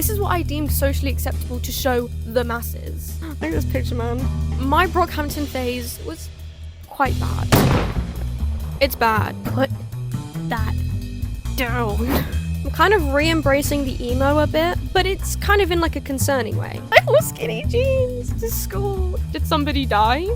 This is what I deemed socially acceptable to show the masses. Look at this picture, man. My Brockhampton phase was quite bad. It's bad. Put that down. I'm kind of re-embracing the emo a bit, but it's kind of in like a concerning way. I wore skinny jeans to school. Did somebody die?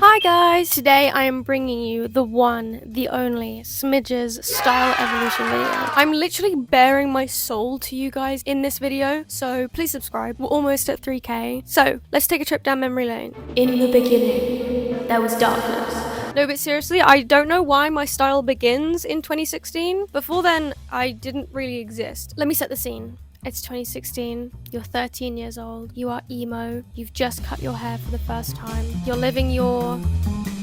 Hi guys, today I am bringing you the one, the only SMIDGEZZ style evolution video. I'm literally bearing my soul to you guys in this video, so please subscribe. We're almost at 3k. So let's take a trip down memory lane. In the beginning, there was darkness. No, but seriously, I don't know why my style begins in 2016. Before then, I didn't really exist. Let me set the scene. It's 2016, you're 13 years old, you are emo, you've just cut your hair for the first time, you're living your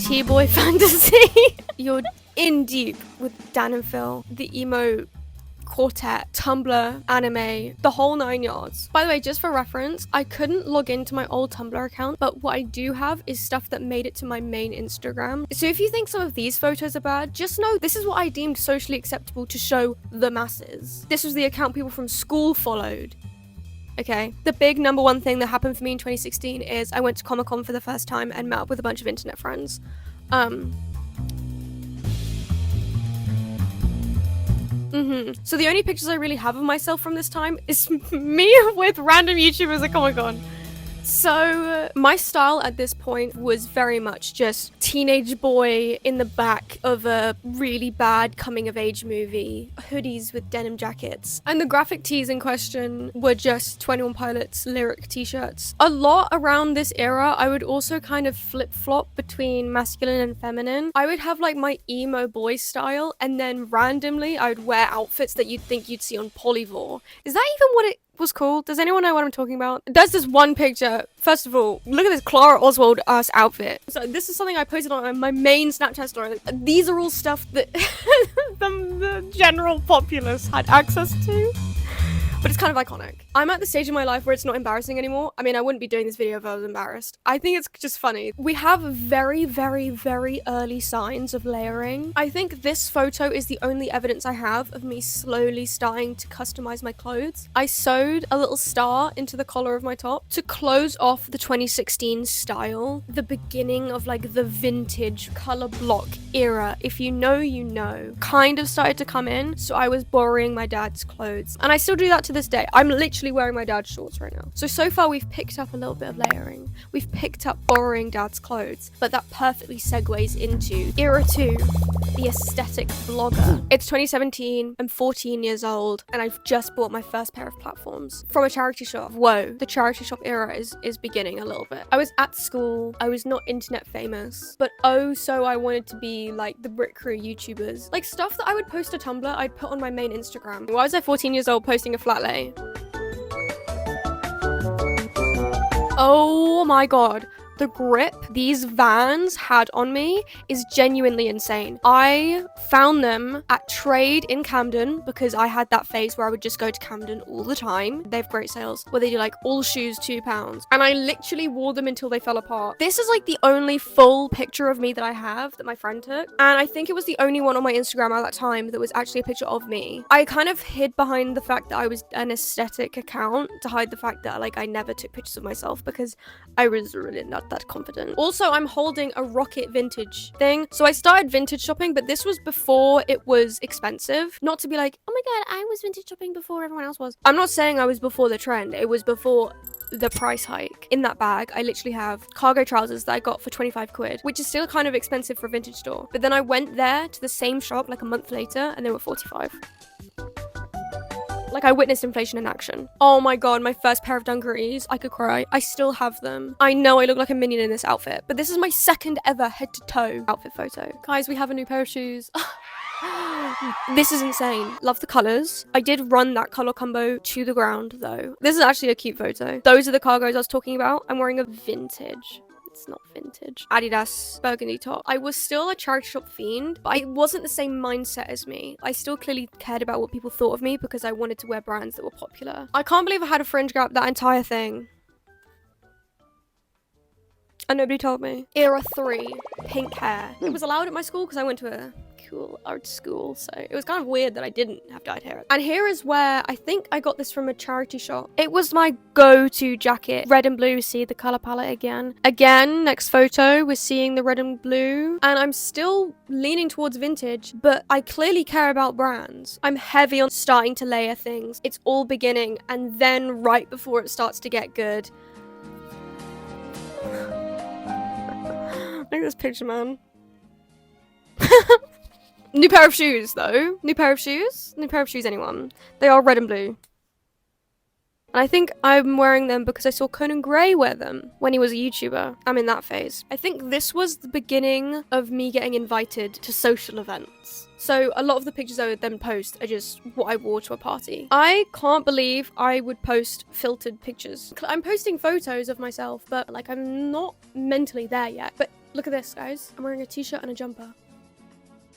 T-boy fantasy. You're in deep with Dan and Phil, the emo quartet, Tumblr, anime, the whole 9 yards. By the way, just for reference, I couldn't log into my old Tumblr account, but what I do have is stuff that made it to my main Instagram. So if you think some of these photos are bad, just know this is what I deemed socially acceptable to show the masses. This was the account people from school followed. Okay. The big number one thing that happened for me in 2016 is I went to Comic-Con for the first time and met up with a bunch of internet friends. So the only pictures I really have of myself from this time is me with random YouTubers at Comic-Con. So my style at this point was very much just teenage boy in the back of a really bad coming of age movie, hoodies with denim jackets. And the graphic tees in question were just 21 Pilots lyric t-shirts. A lot around this era, I would also kind of flip-flop between masculine and feminine. I would have like my emo boy style, and then randomly I would wear outfits that you'd think you'd see on Polyvore. Is that even what it was called? Does anyone know what I'm talking about? There's this one picture. First of all, look at this Clara Oswald ass outfit. So this is something I posted on my main Snapchat story. These are all stuff that the general populace had access to. But it's kind of iconic. I'm at the stage in my life where it's not embarrassing anymore. I mean, I wouldn't be doing this video if I was embarrassed. I think it's just funny. We have very, very, very early signs of layering. I think this photo is the only evidence I have of me slowly starting to customize my clothes. I sewed a little star into the collar of my top to close off the 2016 style. The beginning of like the vintage color block era, if you know, you know, kind of started to come in. So I was borrowing my dad's clothes. And I still do that to this day. I'm literally wearing my dad's shorts right now. So far we've picked up a little bit of layering. We've picked up borrowing dad's clothes, but that perfectly segues into era 2, the aesthetic blogger. It's 2017, I'm 14 years old, and I've just bought my first pair of platforms from a charity shop. Whoa, the charity shop era is beginning a little bit. I was at school, I was not internet famous, but oh so I wanted to be like the Brit Crew YouTubers. Like stuff that I would post to Tumblr, I'd put on my main Instagram. Why was I 14 years old posting a flat lay? Oh my god. The grip these Vans had on me is genuinely insane. I found them at Trade in Camden because I had that phase where I would just go to Camden all the time. They have great sales where they do like all shoes £2, and I literally wore them until they fell apart. This is like the only full picture of me that I have that my friend took, and I think it was the only one on my Instagram at that time that was actually a picture of me. I kind of hid behind the fact that I was an aesthetic account to hide the fact that like I never took pictures of myself because I was really not that confident. Also, I'm holding a Rocket vintage thing. So I started vintage shopping, but this was before it was expensive. Not to be like, oh my god, I was vintage shopping before everyone else was. I'm not saying I was before the trend. It was before the price hike. In that bag, I literally have cargo trousers that I got for 25 quid, which is still kind of expensive for a vintage store. But then I went there to the same shop like a month later and they were 45. Like, I witnessed inflation in action. Oh my god, my first pair of dungarees. I could cry. I still have them. I know I look like a minion in this outfit, but this is my second ever head-to-toe outfit photo. Guys, we have a new pair of shoes. This is insane. Love the colors. I did run that color combo to the ground, though. This is actually a cute photo. Those are the cargos I was talking about. I'm wearing a vintage. It's not vintage. Adidas burgundy top. I was still a charity shop fiend, but I wasn't the same mindset as me. I still clearly cared about what people thought of me because I wanted to wear brands that were popular. I can't believe I had a fringe gap that entire thing. And nobody told me. Era 3, pink hair. It was allowed at my school because I went to a cool art school, so it was kind of weird that I didn't have dyed hair. And here is where I think I got this from a charity shop. It was my go-to jacket. Red and blue, see the color palette again. Again, next photo, we're seeing the red and blue, and I'm still leaning towards vintage, but I clearly care about brands. I'm heavy on starting to layer things. It's all beginning, and then right before it starts to get good. Look at this picture, man. New pair of shoes, though. New pair of shoes? New pair of shoes, anyone? They are red and blue. And I think I'm wearing them because I saw Conan Gray wear them when he was a YouTuber. I'm in that phase. I think this was the beginning of me getting invited to social events. So a lot of the pictures I would then post are just what I wore to a party. I can't believe I would post filtered pictures. I'm posting photos of myself, but like I'm not mentally there yet. But look at this, guys. I'm wearing a t-shirt and a jumper.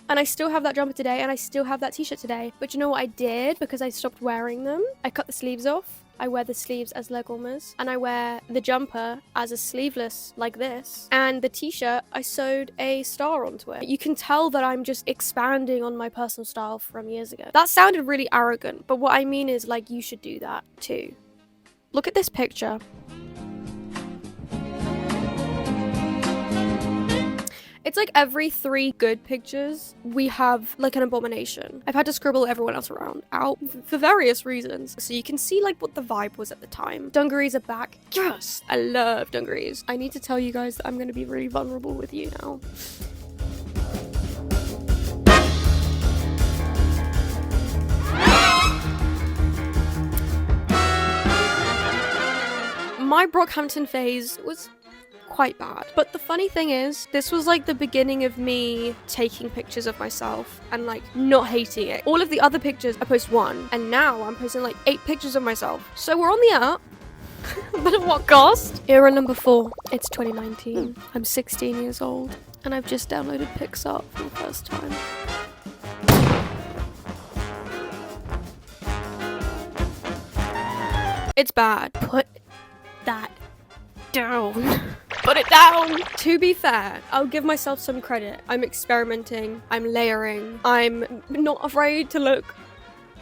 And I still have that jumper today, and I still have that t-shirt today. But you know what I did? Because I stopped wearing them, I cut the sleeves off. I wear the sleeves as leg warmers, and I wear the jumper as a sleeveless like this. And the t-shirt, I sewed a star onto it. You can tell that I'm just expanding on my personal style from years ago. That sounded really arrogant, but what I mean is like you should do that too. Look at this picture. It's like every 3 good pictures, we have like an abomination. I've had to scribble everyone else around out for various reasons. So you can see like what the vibe was at the time. Dungarees are back. Yes! I love dungarees. I need to tell you guys that I'm going to be really vulnerable with you now. My Brockhampton phase was quite bad. But the funny thing is, this was like the beginning of me taking pictures of myself and like not hating it. All of the other pictures, I post 1, and now I'm posting like 8 pictures of myself. So we're on the up. But at what cost? Era number 4. It's 2019. I'm 16 years old, and I've just downloaded PixArt for the first time. It's bad. Put that down. Put it down! To be fair, I'll give myself some credit. I'm experimenting, I'm layering, I'm not afraid to look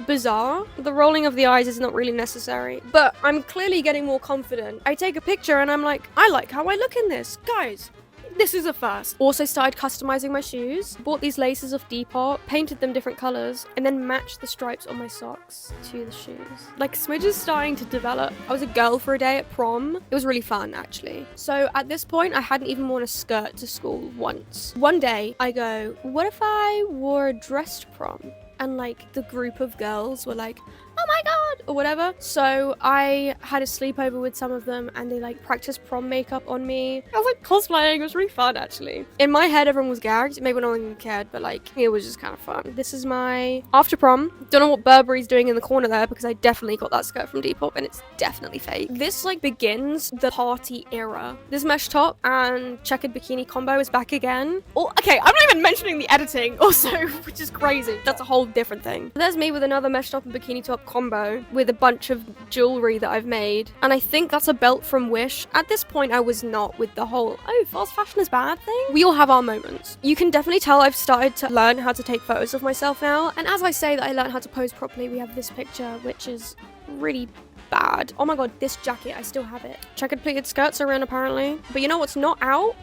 bizarre. The rolling of the eyes is not really necessary, but I'm clearly getting more confident. I take a picture and I'm like, I like how I look in this. Guys, this is a first. Also started customizing my shoes. Bought these laces off Depop, painted them different colors, and then matched the stripes on my socks to the shoes. Like, Smidge is starting to develop. I was a girl for a day at prom. It was really fun, actually. So at this point, I hadn't even worn a skirt to school once. One day, I go, what if I wore a dress to prom? And like the group of girls were like, oh my god, or whatever. So I had a sleepover with some of them, and they like practiced prom makeup on me. I was like cosplaying. It was really fun, actually. In my head, everyone was gagged. Maybe no one cared, but like it was just kind of fun. This is my after prom. Don't know what Burberry's doing in the corner there, because I definitely got that skirt from Depop, and it's definitely fake. This like begins the party era. This mesh top and checkered bikini combo is back again. Oh, okay, I'm not even mentioning the editing also, which is crazy. That's a whole different thing. There's me with another mesh top and bikini top combo with a bunch of jewelry that I've made, and I think that's a belt from Wish. At this point, I was not with the whole oh, fast fashion is bad thing. We all have our moments. You can definitely tell I've started to learn how to take photos of myself now, and as I say that I learned how to pose properly, we have this picture which is really bad. Oh my god, this jacket, I still have it. Checkered pleated skirts are in apparently, but you know what's not out?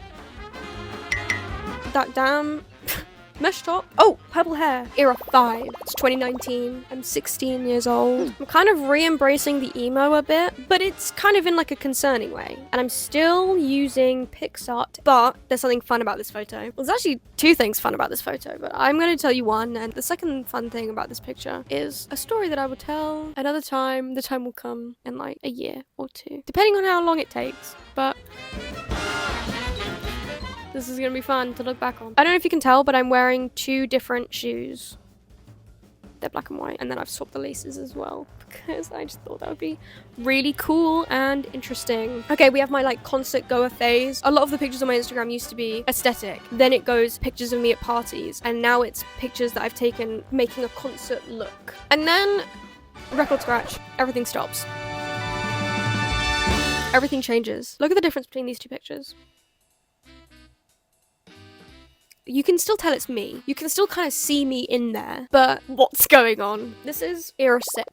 That damn mesh top. Oh, purple hair. Era 5. It's 2019. I'm 16 years old. I'm kind of re-embracing the emo a bit, but it's kind of in like a concerning way. And I'm still using PixArt, but there's something fun about this photo. Well, there's actually 2 things fun about this photo, but I'm going to tell you one. And the second fun thing about this picture is a story that I will tell another time. The time will come in like a year or 2, depending on how long it takes. But this is gonna be fun to look back on. I don't know if you can tell, but I'm wearing 2 different shoes. They're black and white, and then I've swapped the laces as well, because I just thought that would be really cool and interesting. Okay, we have my like concert goer phase. A lot of the pictures on my Instagram used to be aesthetic. Then it goes pictures of me at parties, and now it's pictures that I've taken making a concert look. And then record scratch, everything stops. Everything changes. Look at the difference between these 2 pictures. you can still tell it's me. You can still kind of see me in there, but what's going on? This is era 6,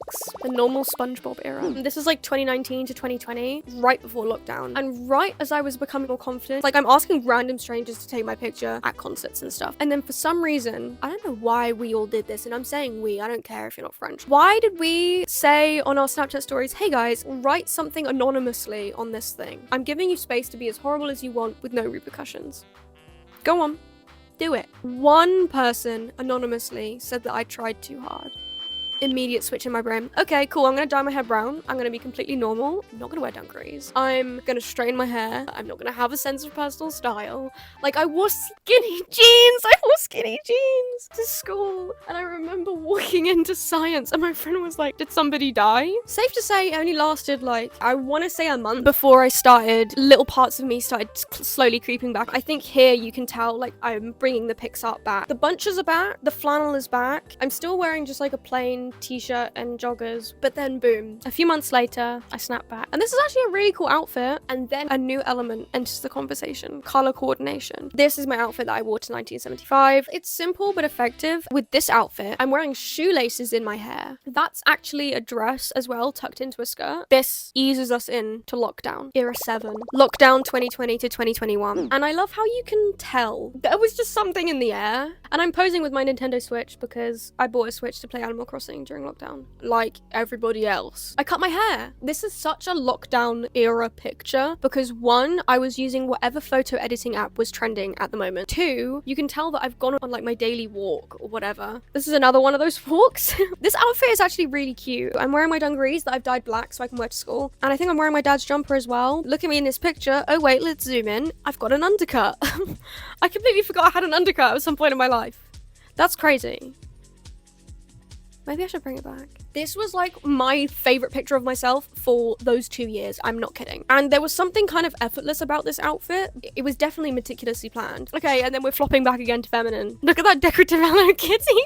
the normal SpongeBob era. This is like 2019 to 2020, right before lockdown. And right as I was becoming more confident, like I'm asking random strangers to take my picture at concerts and stuff. And then for some reason, I don't know why we all did this, and I'm saying we, I don't care if you're not French. Why did we say on our Snapchat stories, hey guys, write something anonymously on this thing. I'm giving you space to be as horrible as you want with no repercussions. Go on, do it. One person anonymously said that I tried too hard. Immediate switch in my brain. Okay, cool, I'm gonna dye my hair brown. I'm gonna be completely normal. I'm not gonna wear dungarees. I'm gonna straighten my hair. I'm not gonna have a sense of personal style. Like, I wore skinny jeans. I wore skinny jeans to school. And I remember walking into science and my friend was like, did somebody die? Safe to say, it only lasted like, I wanna say a month before I started, little parts of me started slowly creeping back. I think here you can tell, like, I'm bringing the PixArt back. The bunches are back. The flannel is back. I'm still wearing just like a plain t-shirt and joggers, but then boom, a few months later I snap back, and this is actually a really cool outfit. And then a new element enters the conversation: color coordination. This is my outfit that I wore to 1975. It's simple but effective. With this outfit, I'm wearing shoelaces in my hair. That's actually a dress as well, tucked into a skirt. This eases us in to lockdown, era 7, lockdown 2020 to 2021. And I love how you can tell there was just something in the air. And I'm posing with my Nintendo Switch because I bought a Switch to play Animal Crossing during lockdown, like everybody else. I cut my hair. This is such a lockdown era picture because 1, I was using whatever photo editing app was trending at the moment. 2, you can tell that I've gone on like my daily walk or whatever. This is another one of those walks. This outfit is actually really cute. I'm wearing my dungarees that I've dyed black so I can wear to school. And I think I'm wearing my dad's jumper as well. Look at me in this picture. Oh wait, let's zoom in. I've got an undercut. I completely forgot I had an undercut at some point in my life. That's crazy. Maybe I should bring it back. This was like my favorite picture of myself for those 2 years. I'm not kidding. And there was something kind of effortless about this outfit. It was definitely meticulously planned. Okay, and then we're flopping back again to feminine. Look at that decorative Hello Kitty.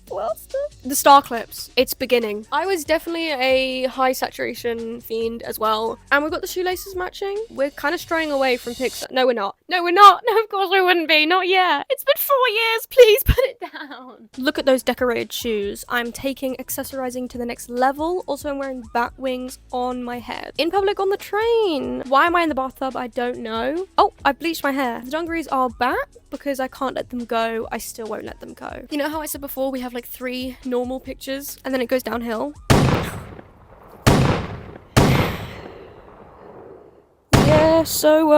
Plaster. The star clips, it's beginning. I was definitely a high saturation fiend as well. And we've got the shoelaces matching. We're kind of straying away from Pixar. No, we're not. No, we're not. No, of course we wouldn't be. Not yet. It's been 4 years. Please put it down. Look at those decorated shoes. I'm taking accessorizing to the next level. Also, I'm wearing bat wings on my head. In public on the train. Why am I in the bathtub? I don't know. Oh, I bleached my hair. The dungarees are back because I can't let them go. I still won't let them go. You know how I said before we have like 3 normal pictures and then it goes downhill? Yeah, so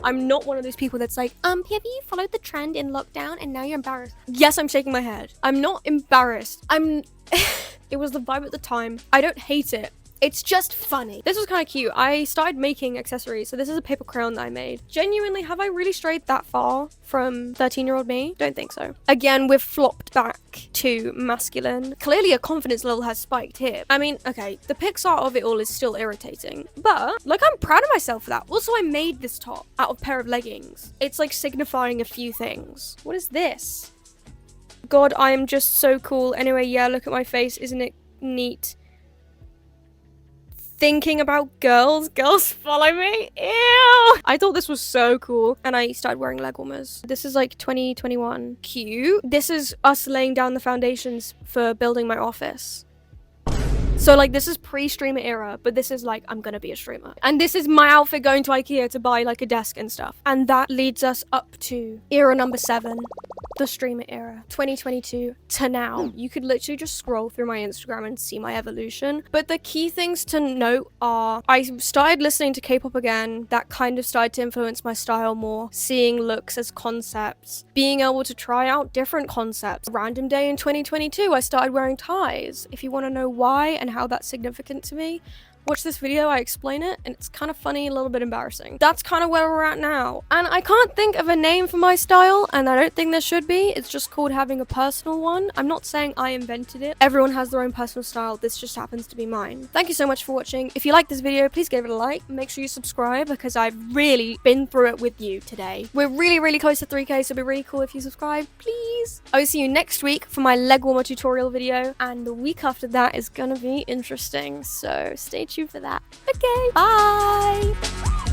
I'm not one of those people that's like, have you followed the trend in lockdown and now you're embarrassed? Yes, I'm shaking my head. I'm not embarrassed. It was the vibe at the time. I don't hate it. It's just funny. This was kind of cute. I started making accessories. So this is a paper crown that I made. Genuinely, have I really strayed that far from 13-year-old me? Don't think so. Again, we've flopped back to masculine. Clearly a confidence level has spiked here. I mean, okay, the PixArt of it all is still irritating, but like I'm proud of myself for that. Also, I made this top out of a pair of leggings. It's like signifying a few things. What is this? God, I am just so cool. Anyway, yeah, look at my face. Isn't it neat? Thinking about girls follow me. Ew. I thought this was so cool and I started wearing leg warmers. This is like 2021. Cute. This is us laying down the foundations for building my office. So like this is pre-streamer era, but this is like I'm gonna be a streamer. And this is my outfit going to IKEA to buy like a desk and stuff. And that leads us up to era number 7. The streamer era, 2022 to now. You could literally just scroll through my Instagram and see my evolution. But the key things to note are I started listening to K-pop again. That kind of started to influence my style more. Seeing looks as concepts. Being able to try out different concepts. Random day in 2022, I started wearing ties. If you want to know why and how that's significant to me, watch this video, I explain it, and it's kind of funny, a little bit embarrassing. That's kind of where we're at now. And I can't think of a name for my style, and I don't think there should be. It's just called having a personal one. I'm not saying I invented it. Everyone has their own personal style. This just happens to be mine. Thank you so much for watching. If you like this video, please give it a like. Make sure you subscribe because I've really been through it with you today. We're really, really close to 3K, so it'd be really cool if you subscribe, please. I will see you next week for my leg warmer tutorial video, and the week after that is gonna be interesting, so stay tuned for that. Okay, bye!